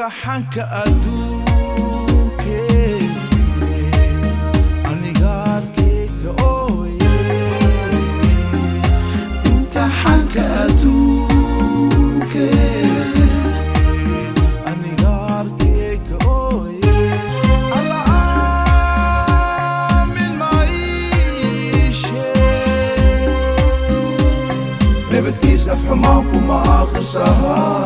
حنك أدوك أني قارك أوي أنت حنك أدوك أني قارك أوي الله عامل معيشة بتقيس أفهمك وما أقصاها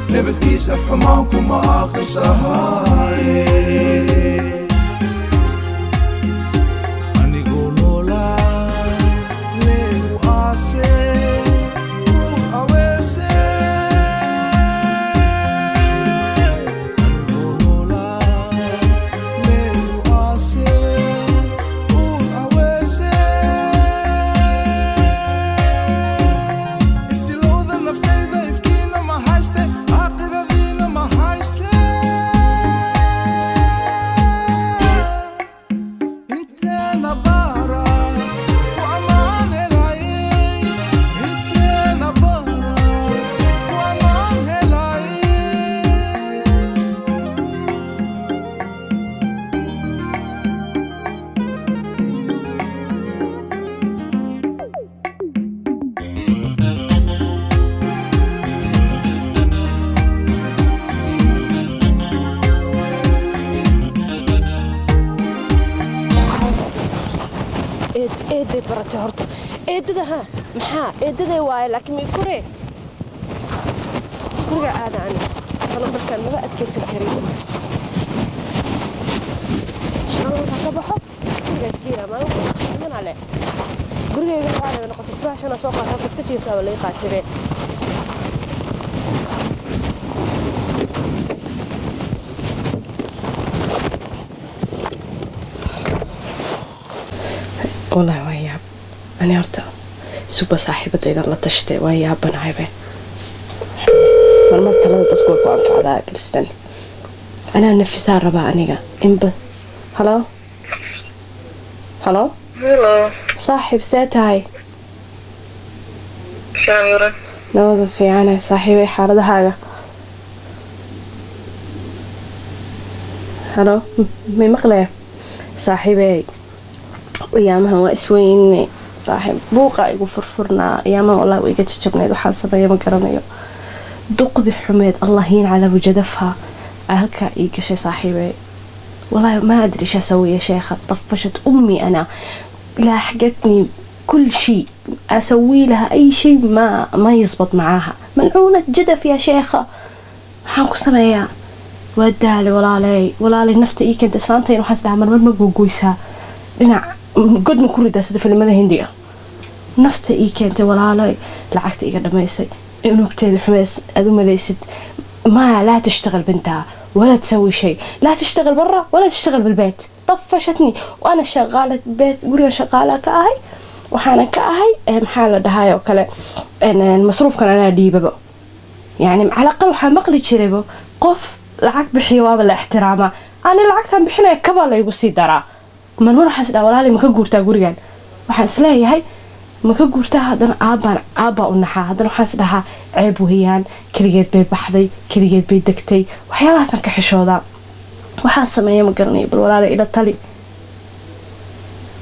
بتقيس أفهمك وما أقصاها أني قولوا لا ليه وآسي وأويسي أني قولوا لا ليه وآسي وأويسي انت لو ظنفتي ضيفكينا ما هاجتي eeday baratay horta eedada ha maxaa eedaday waaye laakiin ma kore guriga aadaan ana markaan maba adkaysan karin shaqada ka baxo guriga iskiira ma mana le guriga waxaa noqotay furaashana soo qaata kasta jiifta wala qaatay والله وياه أنا أرتا سوبر صاحبة إذا لا تشتي وياه بنعيبه والله تلا تسقط قام في عذاب برستني أنا نفسي ربع أنيقا إمب هلا هلا هلا صاحب ساتاي شام يورن نوض في أنا صاحبي حارة حاجة هلا مي مقلة صاحبي ويامها واسوين صاحب بوقا يقول فرفرنا ايامها والله ويجا جبنا waxaan sameeyay ma garanayo duqdi xumeed allahiin ala wajadafha halka ii gashay saaxiibay والله ما ادري ايش اسوي يا شيخه طفشت امي انا لا حقتني كل شيء اسوي لها اي شيء ما يزبط معاها ملعونه جدف يا شيخه waxaan ku sameeyaa wadaale walaalay nafta ii kanta saantay waxaan isdhaamar ma googooysaa dhinac قد نكون درست في المدى هندية نفس كانت ولا لعقت إيجا دميسي إنه كتير حماس أدو مليست ما لا تشتغل بنتها ولا تسوي شيء لا تشتغل برا ولا تشتغل بالبيت طفشتني وأنا شغالة بيت قولي شغالة كأهي وحانا كأهي محالة دهاية وكلا أنا المصروف كان أنا دي بابا يعني على الأقل وحان مقلي تشريبه قف لعق بحيواب الاحترامة أنا لعقتها بحنا كبالة يبصي درا ما نروح حسنا ولا لي ما كجورتا جوريان وحسلاي هاي ما كجورتا هذا أبا ونحا هذا حسنها عيب وهيان كريجت ببحذي كريجت بيدكتي وحيالها سنك حشودا وحاسة ما يمقرني بالولا إلى التالي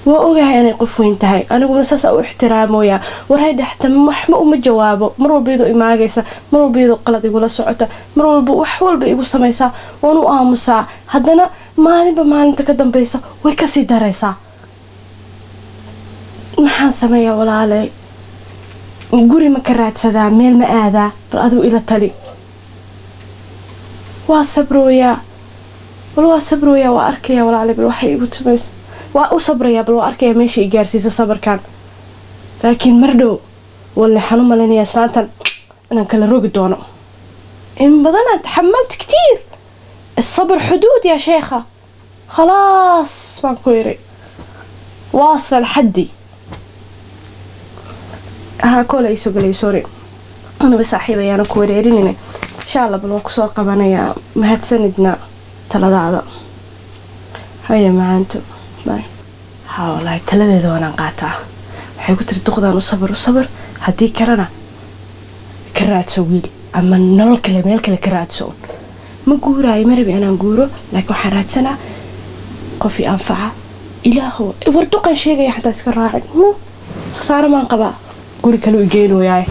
وأوجه أنا قف وينتهي أنا أقول أساس أو احترام ويا وهذا حتى محمو مجوابه مروا بيدو إماجيسا مروا بيدو قلد يقول سعته مروا بوحول بيقول سميسا ونو آمسا هذانا maalin ka dambaysa way ka sii daraysaa maxaan sameeyaa walaalay guri ma ka raadsadaa meel ma aadaa bal aduu ila tali waa sabrooyaa waa arkaya walaalay bal waxay igu tumaysa waa u sabraya bal waa arkaya meesha i gaarsiisa sabarkan laakiin mar dhow walla xanu malinaya saantan inaan kala rogi doono in badan aan taxamalت كتير الصبر حدود يا شيخة خلاص ما كويري واصل لحدي كولا يسوق لي سوري أنا بصاحبي أنا كوريرين إن شاء الله بالوقت سوق بنا يا مهد سندنا تلا هذا هيا معانتو باي ها والله taladeeda waan qaataa waxay ku tiri duqdaan u sabar hadii karana ka raadso wiil ama nolol kale meel kale ka raadso ma guuraayo marabi anaan guuro laakiin waxaan raadsanaa qof i anfaca ilaahu warduqan sheegaya xataa iska raacin khasaaro maan qabaa guri kale u geeynayaa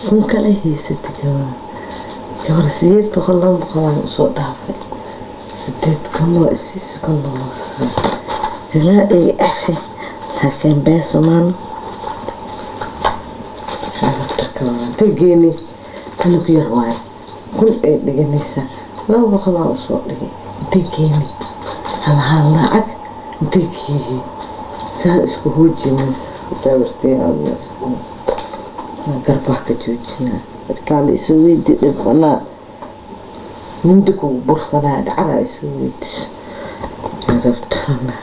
kun kala haysatay gabar sideed boqol laba boqolaan usoo dhaafay sideed kunoo isiis kunoo ilaa ay afi laakiin beesomaano tegeeni anug yar waayo kun ay dhiganaysaa laba boqolaan usoo dhigay tegeeni halahaan lacag tegeeni saa isku hoojinays dabartay garbah ka joojina markaale isoo weydii dhibbanaa minta kugu bursanaa dhacraa isoo weydis adabtana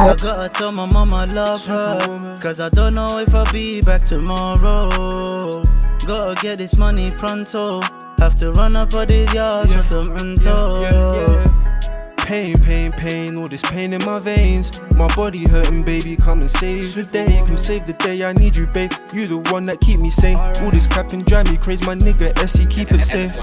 I gotta tell my mama I love her, cause I don't know if I'll be back tomorrow. Gotta get this money pronto, have to run up all these yards for some unto. Pain, all this pain in my veins. My body hurting, baby, come and save the day. Come save the day, I need you, babe. You the one that keep me sane. All this capping drive me crazy, my nigga SC keep it safe.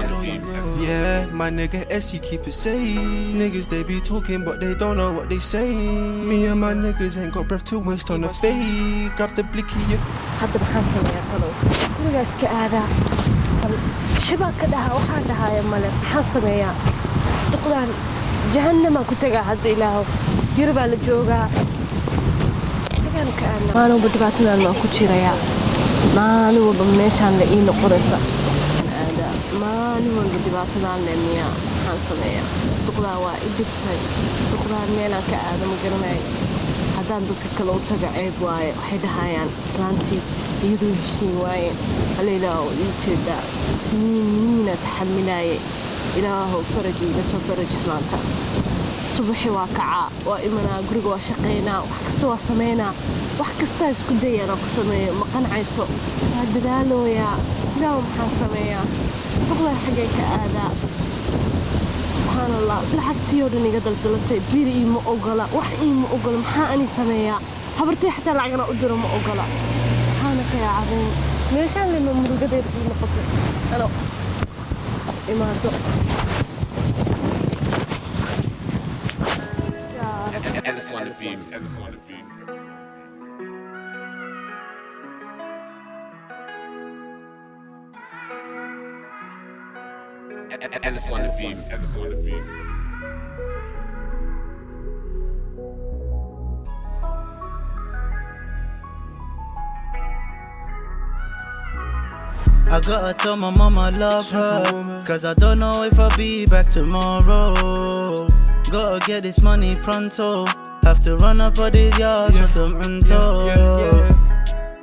Yeah, my nigga SC keep it safe. Niggas, they be talking, but they don't know what they say. Me and my niggas ain't got breath to waste on the fade. Grab the blicky, yeah. hadda maxaan sameeyaa kalow guriga iska aadaa shabaka dhaha waxaan dhahaaya male maxaan sameeyaa duqdaan jahannama ku tagaa hadda ilaahow yar baa la joogaa tagaan ka aana maanuba dhibaatadan waan ku jirayaa maalin walba meeshaan la ii noqonaysa maalin walba dhibaatadan le miyaa maxaan sameeyaa duqdaa waa i dhibtay duqdaan meelaan ka aada ma garanayo haddaan dadka kale u taga ceeb waaye waxay dhahayaan islaantii iyadoo heshiin waaye halilaaho ii jeedaa siniina taxamilaye ilaahow faraj iga soo faraj islaanta subaxi waa kacaa waa imanaa guriga waa shaqaynaa wax kasta waa samaynaa wax kastaa isku dayana ku sameeyo ma qancayso waa dadaalooyaa ilaahow maxaan sameeyaa duqdaa xaggay ka aadaa سبحان الله لعقتي ودني قدل دلتي بيري ما أقوله وحي ما أقوله محاني سميا حبرتي حتى العقنا أدرى ما أقوله سبحانك يا عظيم ليش أنا لما مرقدة في نقطة أنا إمارته Ellis on the beam. Ellis on the beam. I gotta tell my mama I love her, cause I don't know if I'll be back tomorrow. Gotta get this money pronto, have to run up all these yards for some unto.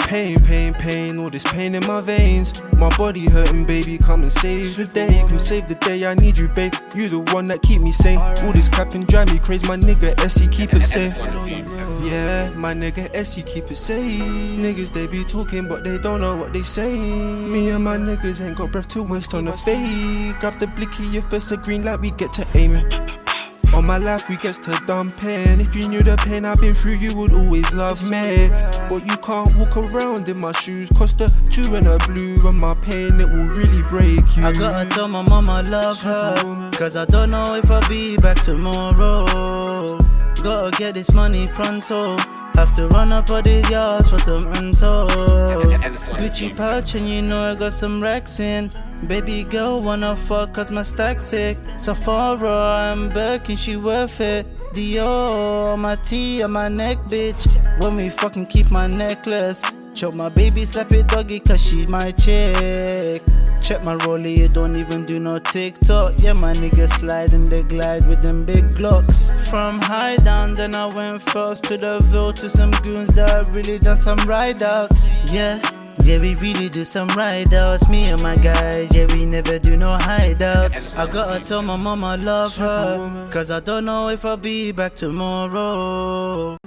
pain, pain, pain, all this pain in my veins. My body hurting, baby, come and save the day. Come save the day, I need you, babe. You the one that keep me sane. All this capping drive me crazy, my nigga SE keep it safe. Yeah, my nigga SE keep it safe. Niggas they be talking but they don't know what they say. Me and my niggas ain't got breath to waste on the fade. Grab the blicky, if it's a green light we get to aiming. On my life we gets to dumping. If you knew the pain I've been through you would always love me. But you can't walk around in my shoes. Cost a 2 and a blue. And my pain it will really break you. I gotta tell my mama love her, cause I don't know if I'll be back tomorrow. Gotta get this money pronto. Have to run up all these yards for some rental. Gucci pouch and you know I got some racks in. Baby girl wanna fuck cause my stack thick. Sephora and Birkin, she worth it. Dior on my tee on my neck, bitch. When we fucking keep my necklace. Choke my baby, slap it doggy cause she my chick. Check my rollie, you don't even do no TikTok. Yeah, my niggas slide and they glide with them big Glocks. From high down, then I went first to the Ville to some goons that really done some ride outs. Yeah, we really do some ride outs. Me and my guys, yeah, we never do no hideouts. I gotta tell my mama I love her, cause I don't know if I'll be back tomorrow.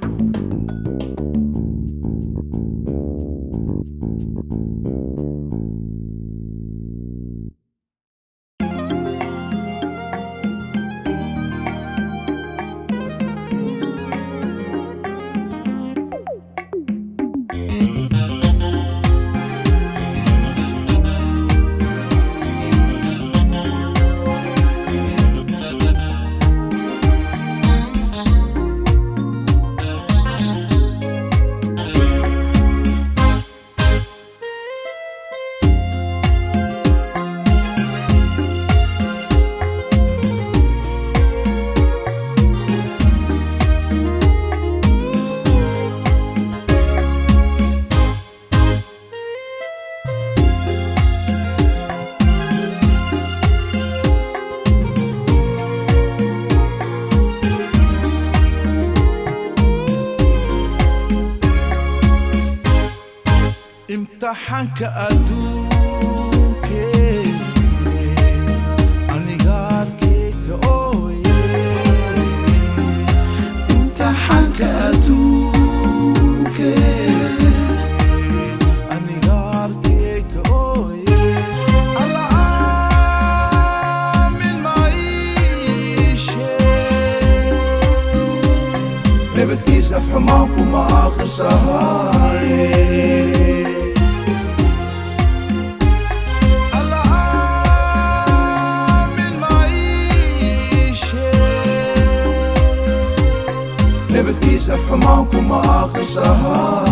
imtixaanka adduunke anigaadkeyga ooye imtixaanka adduunke anigaadkeyga ooye alla aamin maishe nebadkiis afxumaan kuma aqrisahaye nebadkiis afxumaan kuma aqrisahaye